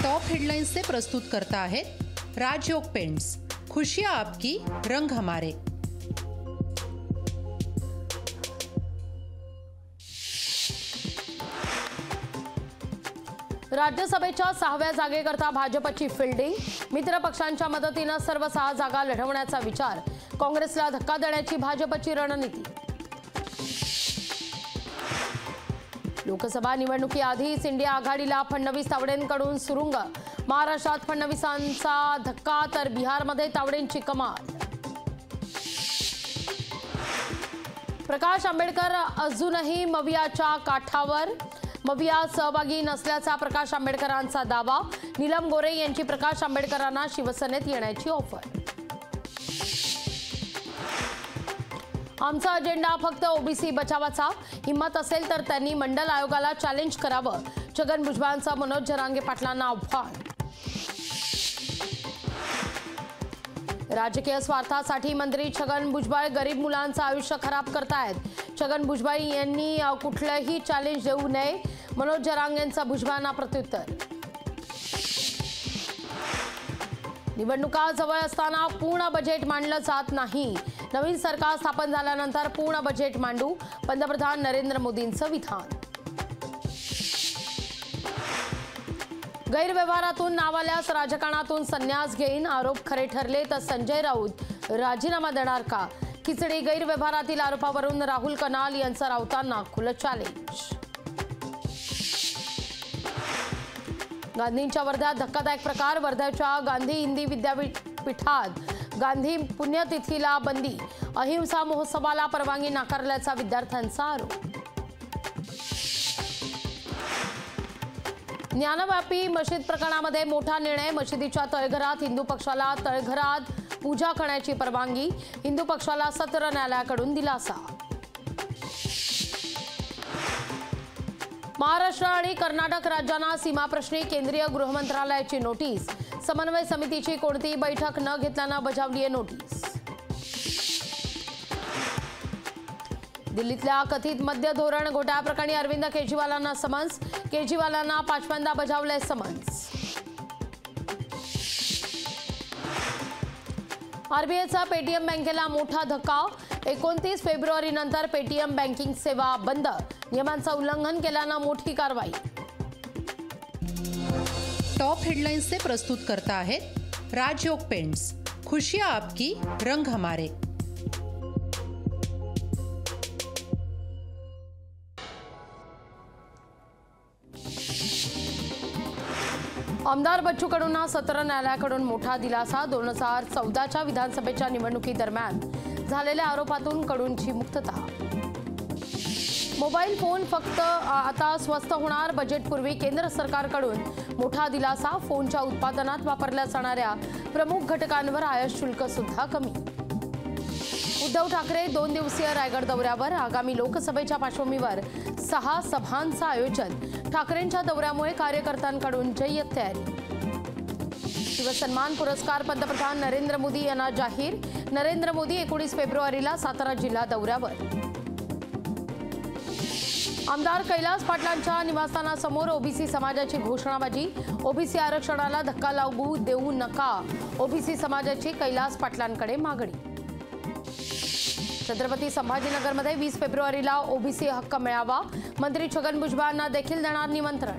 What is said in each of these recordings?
Top headlines से प्रस्तुत करता है राजयोग पेंट्स। खुशियां आपकी, रंग हमारे। राज्यसभेच्या 6व्या जागेकरता भाजपची फिल्डिंग। मित्र पक्षांच्या मदतीने सर्व 6 जागा लढवण्याचा विचार। काँग्रेसला धक्का देण्याची भाजपची रणनीती। लोकसभा निवडणुकीआधीच इंडिया आघाडीला फडणवीस तावडेंकडून सुरुंग। महाराष्ट्रात फडणवीसांचा धक्का तर बिहारमध्ये तावडेंची कमाल। प्रकाश आंबेडकर अजूनही मवियाच्या काठावर। मवियात सहभागी नसल्याचा प्रकाश आंबेडकरांचा दावा। नीलम गोरे यांची प्रकाश आंबेडकरांना शिवसेनेत येण्याची ऑफर। आमचा अजेंडा फक्त ओबीसी बचावाचा। हिम्मत असेल तर त्यांनी मंडल आयोगाला चॅलेंज करावं। छगन भुजबळांचं मनोज जरांगे पाटलांना आव्हान। राजकीय स्वार्थासाठी मंत्री छगन भुजबळ गरीब मुलांचं आयुष्य खराब करतायत। छगन भुजबळ यांनी कुठलंही चॅलेंज देऊ नये। मनोज जरांगेंचं भुजबळांना प्रत्युत्तर। निवडणुका जवळ असताना पूर्ण बजेट मांडलं जात नाही। नवीन सरकार स्थापन झाल्यानंतर पूर्ण बजेट मांडू। पंतप्रधान नरेंद्र मोदींचं विधान। गैरव्यवहारातून नाव आल्यास राजकारणातून संन्यास घेईन। आरोप खरे ठरले तर संजय राऊत राजीनामा देणार का? खिचडी गैरव्यवहारातील आरोपावरून राहुल कनाल यांचं राऊतांना खुलं चॅलेंज। गांधींच्या वर्ध्यात धक्कादायक प्रकार। वर्ध्याच्या गांधी हिंदी विद्यापीठात गांधी पुण्यतिथीला बंदी। अहिंसा महोत्सवाला परवानगी नाकारल्याचा विद्यार्थ्यांचा आरोप। ज्ञानव्यापी मशीद प्रकरणामध्ये मोठा निर्णय। मशिदीच्या तळघरात हिंदू पक्षाला तळघरात पूजा करण्याची परवानगी। हिंदू पक्षाला सत्र न्यायालयाकडून दिलासा। महाराष्ट्र आणि कर्नाटक राज्यांना सीमाप्रश्नी केंद्रीय गृहमंत्रालयाची नोटीस। समन्वय समितीची कोणतीही बैठक न घेतल्याने बजावली आहे नोटीस। दिल्लीतल्या कथित मद्य धोरण घोटाळ्याप्रकरणी अरविंद केजरीवालांना समन्स। केजरीवालांना 5व्यांदा बजावले समन्स। आरबीआयचा पेटीएम बँकेला मोठा धक्का। 29 फेब्रुवारी नंतर पेटीएम बँकिंग सेवा बंद। नियमांचं उल्लंघन केल्यानं मोठी कारवाई। टॉप हेडलाइन्स से प्रस्तुत करता है राजयोग पेंट्स। खुशियां आपकी, रंग हमारे। आमदार बच्चू कडूंना सत्र न्यायालयाकडून मोठा दिलासा। 2014च्या विधानसभेच्या निवडणुकीदरम्यान झालेल्या आरोपातून कडूंची मुक्तता। मोबाईल फोन फक्त आता स्वस्त होणार। बजेटपूर्वी केंद्र सरकारकडून मोठा दिलासा। फोनच्या उत्पादनात वापरल्या जाणाऱ्या प्रमुख घटकांवर आयात शुल्क सुद्धा कमी। उद्धव ठाकरे 2 दिवसीय रायगड दौऱ्यावर। आगामी लोकसभेच्या पार्श्वभूमीवर 6 सभांचं आयोजन। ठाकरेंच्या दौऱ्यामुळे कार्यकर्त्यांकडून जय्यत तयारी। शिवसन्मान पुरस्कार पंतप्रधान नरेंद्र मोदी यांना जाहीर। नरेंद्र मोदी 19 फेब्रुवारीला सातारा जिल्हा दौऱ्यावर। आमदार कैलास पाटलांच्या निवासस्थानासमोर ओबीसी समाजाची घोषणाबाजी। ओबीसी आरक्षणाला धक्का लागू देऊ नका। ओबीसी समाजाची कैलास पाटलांकडे मागणी। छत्रपती संभाजीनगरमध्ये 20 फेब्रुवारीला ओबीसी हक्क मिळावा। मंत्री छगन भुजबळांना देखील देणार निमंत्रण।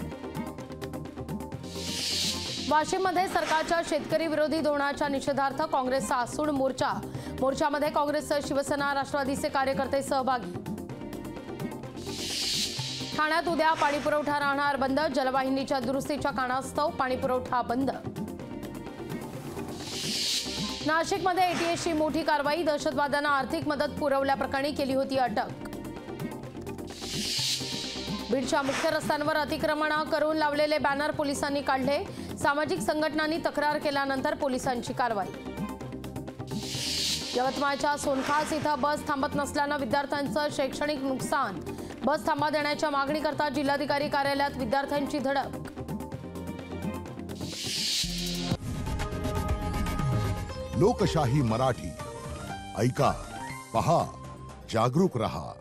वाशिममध्ये सरकारच्या शेतकरी विरोधी धोरणाच्या निषेधार्थ काँग्रेसचा आसूड मोर्चा। मोर्चामध्ये काँग्रेससह शिवसेना राष्ट्रवादीचे कार्यकर्ते सहभागी। ठाण्यात उद्या पाणीपुरवठा राहणार बंद। जलवाहिनीच्या दुरुस्तीच्या कारणास्तव पाणीपुरवठा बंद। नाशिकमध्ये एटीएसची मोठी कारवाई। दहशतवाद्यांना आर्थिक मदत पुरवल्याप्रकरणी केली होती अटक। बीडच्या मुख्य रस्त्यांवर अतिक्रमण करून लावलेले बॅनर पोलिसांनी काढले। सामाजिक संघटनांनी तक्रार केल्यानंतर पोलिसांची कारवाई। यवतमाळच्या सोनखास इथं बस थांबत नसल्यानं विद्यार्थ्यांचं शैक्षणिक नुकसान। बस थांबा देण्याच्या मागणीकरता जिल्हाधिकारी कार्यालयात विद्यार्थ्यांची धडक। लोकशाही मराठी ऐका, पहा, जागरूक रहा।